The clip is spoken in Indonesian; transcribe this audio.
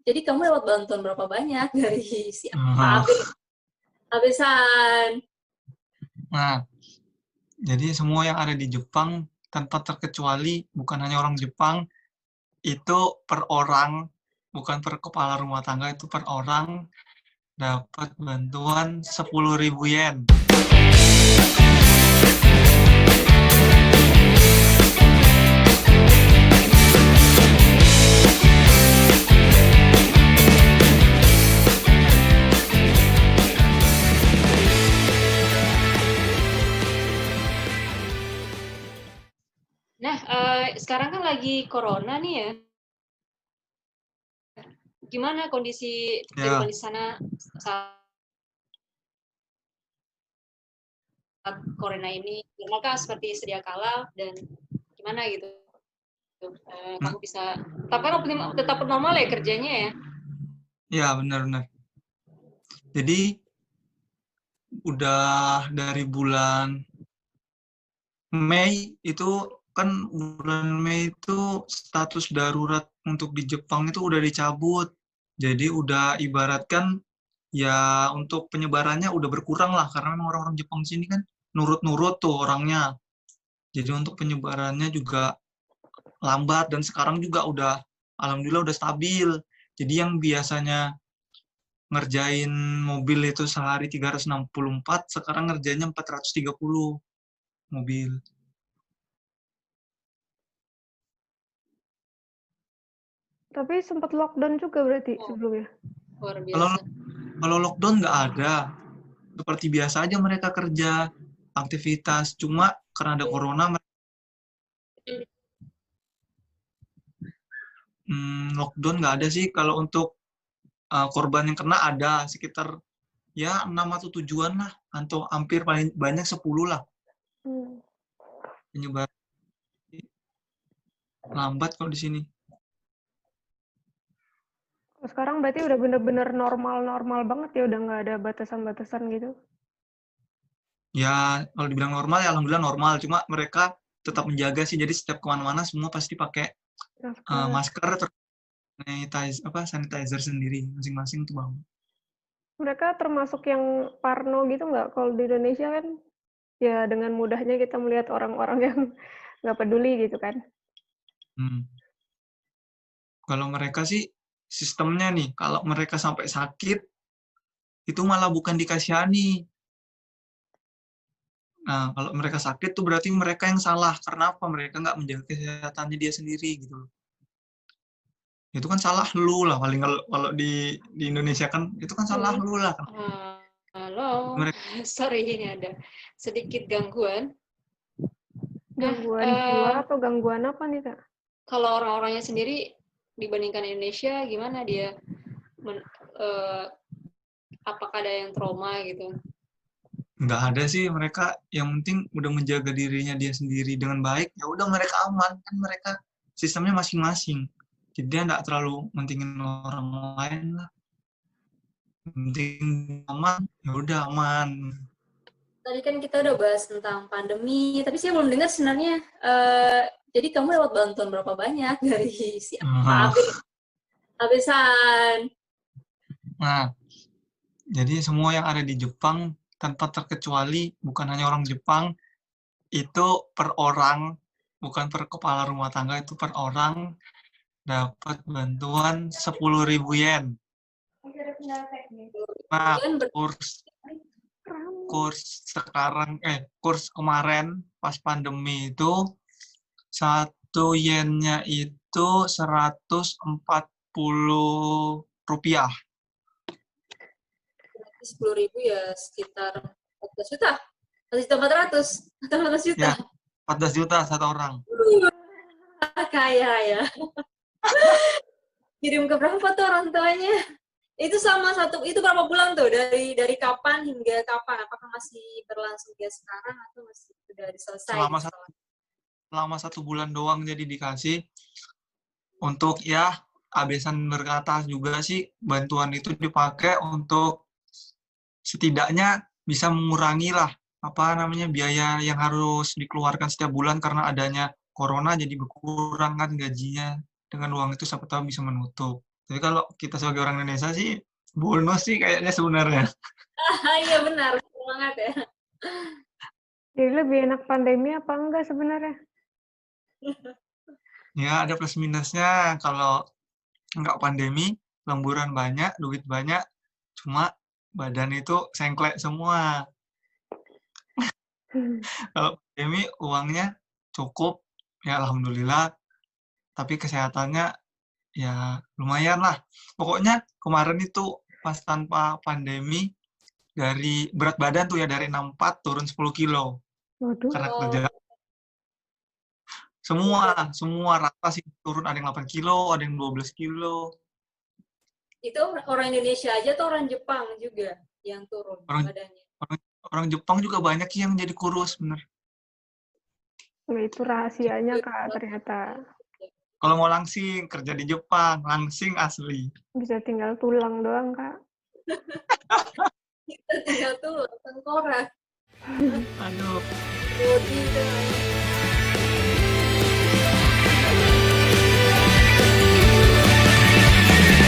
Jadi kamu dapat bantuan berapa banyak dari si Nah, Abesan? nah, jadi semua yang ada di Jepang tanpa terkecuali bukan hanya orang Jepang, itu per orang, bukan per kepala rumah tangga, itu per orang dapat bantuan 10.000 yen. Nah, sekarang kan lagi corona nih ya. Gimana kondisi kehidupan Ya, di sana saat corona ini? Normalkah seperti sedia kala dan gimana gitu? nah, Kamu bisa tetap normal ya kerjanya ya? ya benar-benar. Jadi udah dari bulan Mei itu kan bulan Mei itu status darurat untuk di Jepang itu udah dicabut. Jadi udah ibaratkan ya untuk penyebarannya udah berkurang lah karena memang orang-orang Jepang sini kan nurut-nurut tuh orangnya. Jadi untuk penyebarannya juga lambat dan sekarang juga udah alhamdulillah udah stabil. Jadi yang biasanya ngerjain mobil itu sehari 364, sekarang ngerjainnya 430 mobil. Tapi sempat lockdown juga berarti Oh, sebelumnya. luar Kalau biasa. kalau lockdown nggak ada, seperti biasa aja mereka kerja aktivitas. Cuma karena ada corona, lockdown nggak ada sih. Kalau untuk korban yang kena ada sekitar ya 6 atau 7-an lah, atau hampir paling banyak 10 lah Hmm. penyebar. Lambat kalau di sini. Sekarang berarti udah bener-bener normal-normal banget ya, udah nggak ada batasan-batasan gitu. Ya kalau dibilang normal ya alhamdulillah normal. Cuma mereka tetap menjaga sih. Jadi setiap kemana-mana semua pasti pakai Masker. masker atau sanitizer sendiri masing-masing tuh bang. Mereka termasuk yang parno gitu nggak? Kalau di Indonesia kan ya dengan mudahnya kita melihat orang-orang yang nggak peduli gitu kan. Hmm. Kalau mereka sih sistemnya nih, kalau mereka sampai sakit itu malah bukan dikasihani. Nah, kalau mereka sakit tuh berarti mereka yang salah. Karena apa? Mereka nggak menjaga kesehatannya dia sendiri gitu loh. Itu kan salah lu lah paling kalau di Indonesia kan itu kan salah lu lah. Halo, Mereka sorry ini ada sedikit gangguan. Nah, Gangguan jiwa atau gangguan apa nih, Kak? kalau orang-orangnya sendiri dibandingkan Indonesia, gimana dia? Apakah ada yang trauma gitu? nggak ada sih mereka yang penting udah menjaga dirinya dia sendiri dengan baik ya udah mereka aman kan mereka sistemnya masing-masing jadi dia nggak terlalu mentingin orang lain lah penting aman ya udah aman. Tadi kan kita udah bahas tentang pandemi, tapi saya belum dengar sebenarnya. Jadi kamu dapat bantuan berapa banyak dari si Nah, Abesan? nah jadi semua yang ada di Jepang tanpa terkecuali bukan hanya orang Jepang itu per orang bukan per kepala rumah tangga itu per orang dapat bantuan 10.000 yen. Nah, Kemudian kurs kemarin pas pandemi itu 1 yennya itu 140 rupiah. 10.000 ya sekitar 14 juta, 14.400 atau 14 juta. Ya, 14 juta satu orang. Kaya ya. Kirim ke berapa tuh orang tuanya? Itu sama satu, itu berapa bulan tuh? Dari kapan hingga kapan? Apakah masih berlangsung hingga sekarang atau masih sudah selesai? Selama 1 bulan doang jadi dikasih untuk ya abesan berkata juga sih bantuan itu dipakai untuk setidaknya bisa mengurangi lah apa namanya biaya yang harus dikeluarkan setiap bulan karena adanya corona jadi berkurang kan gajinya dengan uang itu siapa tahu bisa menutup. Tapi kalau kita sebagai orang Indonesia sih, bonus sih kayaknya sebenarnya. Iya benar, semangat ya. Jadi lebih enak pandemi apa enggak sebenarnya? Ya, ada plus minusnya. Kalau nggak pandemi, lemburan banyak, duit banyak, cuma badan itu sengklek semua. Kalau pandemi, uangnya cukup, ya alhamdulillah, tapi kesehatannya ya lumayan lah. Pokoknya kemarin itu pas tanpa pandemi, dari berat badan tuh ya dari 64 turun 10 kilo. Waduh. Karena Oh, kerja. Semua rata sih turun, ada yang 8 kilo, ada yang 12 kilo. itu orang Indonesia aja atau orang Jepang juga yang turun Orang, badannya? orang, orang Jepang juga banyak sih yang jadi kurus, bener. Nah, itu rahasianya Kak ternyata. Kalau mau langsing, kerja di Jepang, langsing asli. Bisa tinggal tulang doang Kak. Kita tinggal tuh tengkorak. Aduh. Bodi